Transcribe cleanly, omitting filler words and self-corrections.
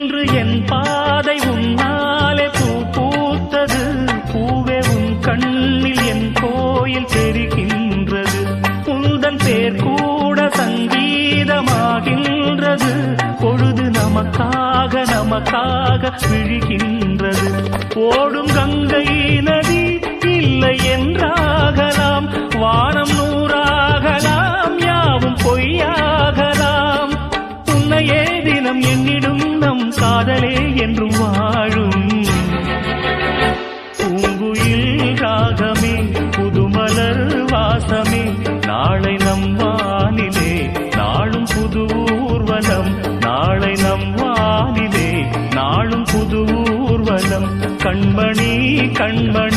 இன்று என் பாதை உன்னாலே பூ பூத்தது. பூவே உன் கண்ணில் என் கோயில் தெரிகின்றது. உந்தன் பேர் கூட சங்கீதமாகின்றது. பொழுது நமக்காக நமக்காக விழுகின்றது. ஓடும் கங்கை நதி இல்லை என்றாகலாம். வானம் நூறாகலாம், யாவும் பொய்யாகலாம். உன்னையே தினம் என்னிடும் நம் காதலே என்றும் வாழும். பூங்குயில் ராகமே, புதுமலர் வாசமே, நாளை நம் வானிலே நாளும் புது ஊர்வலம். நாளை நம் வானிலே நாளும் புது ஊர்வலம். கண்மணி கண்மணி